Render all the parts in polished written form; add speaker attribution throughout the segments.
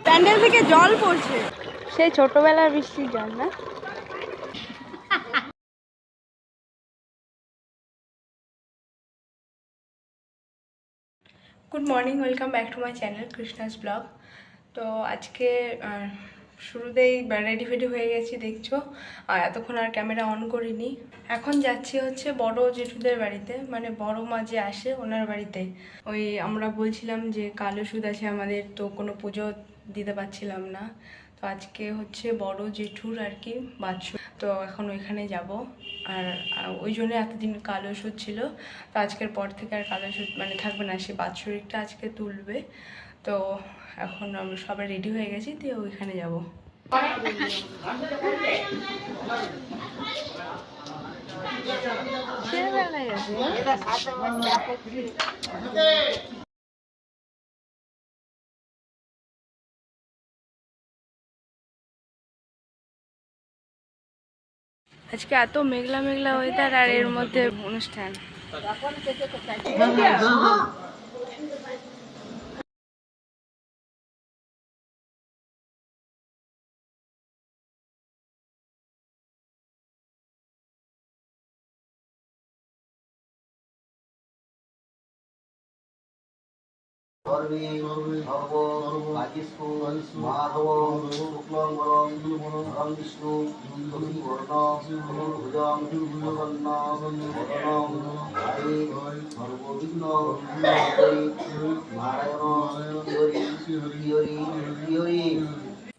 Speaker 1: প্যান্ডেল থেকে জল পড়ছে, সেই ছোটবেলার বৃষ্টির জল না। Good morning, welcome back to my channel Krishna's blog. তো আজকে শুরুতেই রেডি ফেডি হয়ে গেছি দেখছো, আর এতক্ষণ আর ক্যামেরা অন করিনি। এখন যাচ্ছি হচ্ছে বড় জেঠুদের বাড়িতে, মানে বড় মা যে আসে ওনার বাড়িতে। ওই আমরা বলছিলাম যে কাল ওষুধ আছে আমাদের, তো কোনো পুজো দিতে পারছিলাম না, তো আজকে হচ্ছে বড় জেঠুর আর কি বাৎসরিক, তো এখন ওইখানে যাব। আর ওই জন্য এতদিন কাল ওষুধ ছিল, তো আজকের পর থেকে আর কাল ওষুধ মানে থাকবে না, সে বাৎসরিকটা আজকে তুলবে। তো এখন আমরা সবাই রেডি হয়ে গেছি, দিয়ে ওইখানে যাব। আজকে এত মেঘলা মেঘলা ওয়েদার, আর এর মধ্যে অনুষ্ঠান।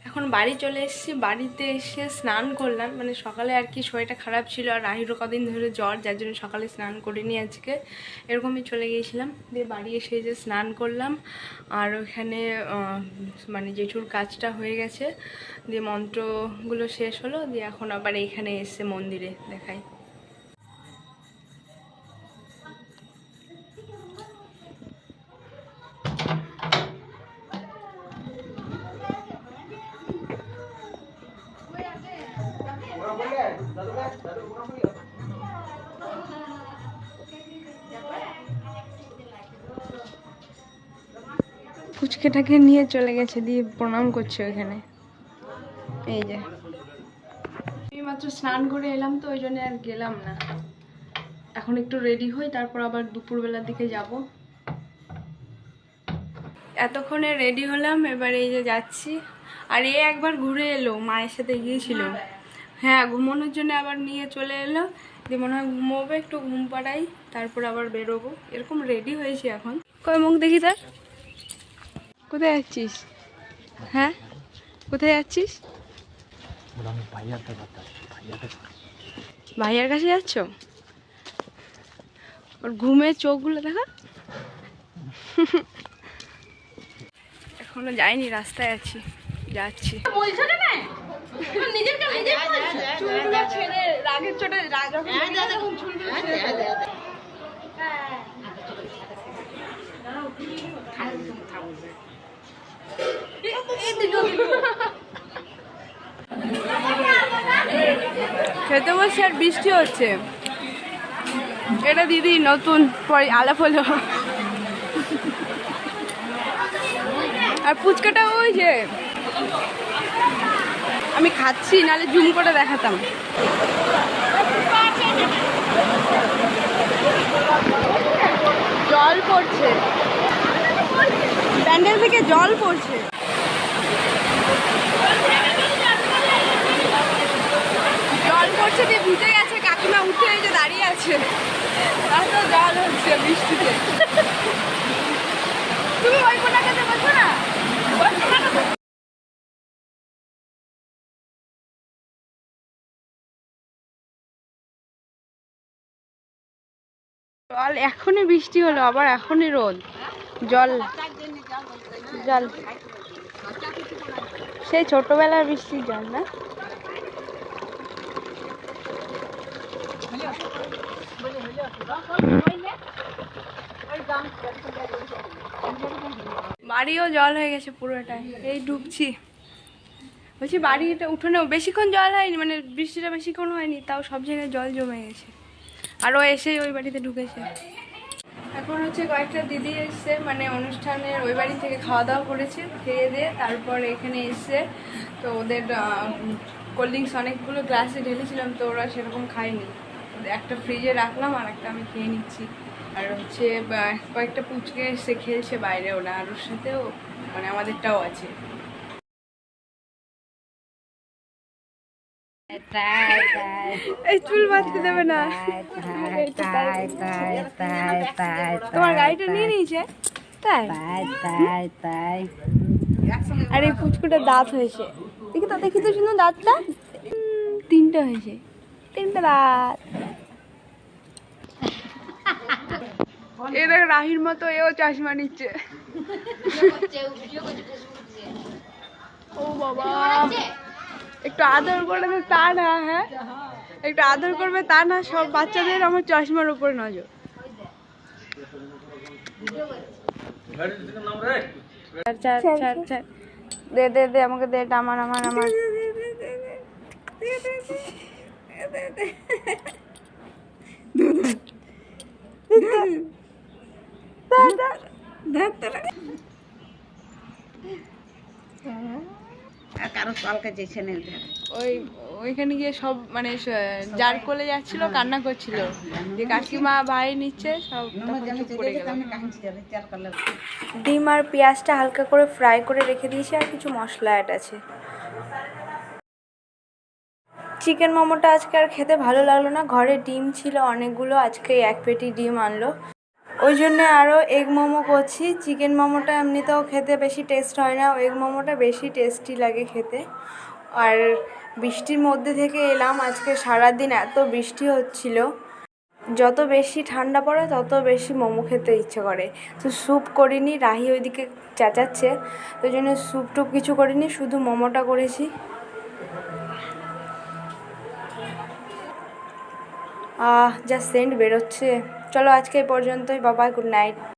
Speaker 1: এখন বাড়ি চলে এসেছি, বাড়িতে এসে স্নান করলাম, মানে সকালে আর কি শরীরটা খারাপ ছিল, আর রাহিরও কদিন ধরে জ্বর, যার জন্য সকালে স্নান করিনি আজকে, এরকমই চলে গিয়েছিলাম। দিয়ে বাড়ি এসে যে স্নান করলাম, আর ওখানে মানে জেঠুর কাজটা হয়ে গেছে, দিয়ে মন্ত্রগুলো শেষ হলো, দিয়ে এখন আবার এইখানে এসে মন্দিরে দেখাই। ফুচকেটাকে নিয়ে চলে গেছে, দিয়ে প্রণাম করছে ওখানে। এই যে এই মাত্র স্নান করে এলাম, তো ওই জন্য আর গেলাম না। এখন একটু রেডি হই, তারপর আবার দুপুরবেলার দিকে যাব। এতক্ষণে রেডি হলাম, এবার এই যে যাচ্ছি। আর এ একবার ঘুরে এলো, মায়ের সাথে গিয়েছিল, হ্যাঁ ঘুমানোর জন্য আবার নিয়ে চলে এলো, দিয়ে মনে হয় ঘুমোবে, একটু ঘুম পাড়াই, তারপর আবার বেরোবো। এরকম রেডি হয়েছি এখন। কয় মুখ দেখি তার। কোথায় যাচ্ছিস? হ্যাঁ কোথায় যাচ্ছিস? ভাইয়ার কাছে যাচ্ছ? ওর ঘুমের চোখগুলো দেখা। এখনো যাইনি, রাস্তায় আছি, যাচ্ছি। চুলগুলো ছেড়ে রাগের চোটে খেতে বসে, আর বৃষ্টি হচ্ছে। এটা দিদি নতুন আলাপ হলো। আর ফুচকাটা ওই যে আমি খাচ্ছি, নাহলে জুম করে দেখাতাম। জল পড়ছে, প্যান্ডেল থেকে জল পড়ছে। জল পড়ছে, দিয়ে ভিজে গেছে, কাকিমা উঠে এই যে দাঁড়িয়ে আছে, আর তো জল হচ্ছে বৃষ্টিতে। তুমি ওই কোনা খেতে বলছো না? জল এখনই বৃষ্টি হলো, আবার এখনই রোদ। জল জল সেই ছোটবেলার বৃষ্টির জল না। বাড়িও জল হয়ে গেছে পুরোটাই, এই ঢুকছি। বলছি বাড়িটা উঠোনে বেশিক্ষণ জল হয়নি, মানে বৃষ্টিটা বেশিক্ষণ হয়নি, তাও সব জায়গায় জল জমে গেছে। আরও এসে ওই বাড়িতে ঢুকেছে। এখন হচ্ছে কয়েকটা দিদি এসছে, মানে অনুষ্ঠানের ওই বাড়ি থেকে খাওয়া দাওয়া করেছে, খেয়ে দিয়ে তারপর এখানে এসছে। তো ওদের কোল্ড ড্রিঙ্কস অনেকগুলো গ্লাসে ঢেলেছিলাম, তো ওরা সেরকম খায়নি। একটা ফ্রিজে রাখলাম আর একটা আমি খেয়ে নিচ্ছি। আর হচ্ছে কয়েকটা পুচকে এসে খেলছে বাইরে, ওরা আর ওর সাথেও মানে আমাদেরটাও আছে। এই চুল বাঁধতে দেবে না। তোমার গাড়িটা নিয়ে নিয়েছে তাই? আর এই পুচকুটার দাঁত হয়েছে, দেখি তো, দেখি তো শুনো দাঁতটা, তিনটা হয়েছে, তিনটা দাঁত। এ দেখ রাহির মতো এও চশমা নিচ্ছে। ও বাবা, একটু আদর করবে তা না, হ্যাঁ একটু আদর করবে তা না, সব বাচ্চাদের আমার চশমার উপর নজর। দে দে দে আমাকে দে, এটা আমার আমার আমার। ওইখানে গিয়ে সব মানে যার কোলে যাচ্ছিল কান্না করছিল যে কাকিমা ভাই নিচ্ছে, সব পড়ে গেল। ডিম আর পেঁয়াজটা হালকা করে ফ্রাই করে রেখে দিয়েছি, আর কিছু মশলা অ্যাড আছে। চিকেন মোমোটা আজকে আর খেতে ভালো লাগলো না, ঘরে ডিম ছিল অনেকগুলো, আজকে এক পেটি ডিম আনলো, ওই জন্যে আরও এগ মোমো করছি। চিকেন মোমোটা এমনিতেও খেতে বেশি টেস্ট হয় না, এগ মোমোটা বেশি টেস্টি লাগে খেতে। আর বৃষ্টির মধ্যে থেকে এলাম, আজকে সারাদিন এত বৃষ্টি হচ্ছিল, যত বেশি ঠান্ডা পড়ে তত বেশি মোমো খেতে ইচ্ছে করে। তো স্যুপ করিনি, রাহি ওইদিকে চেঁচাচ্ছে, তো ওই জন্য স্যুপ টুপ কিছু করিনি, শুধু মোমোটা করেছি। যা সেন্ট বেরোচ্ছে। চলো আজকে এই পর্যন্তই, বাবা, গুড নাইট।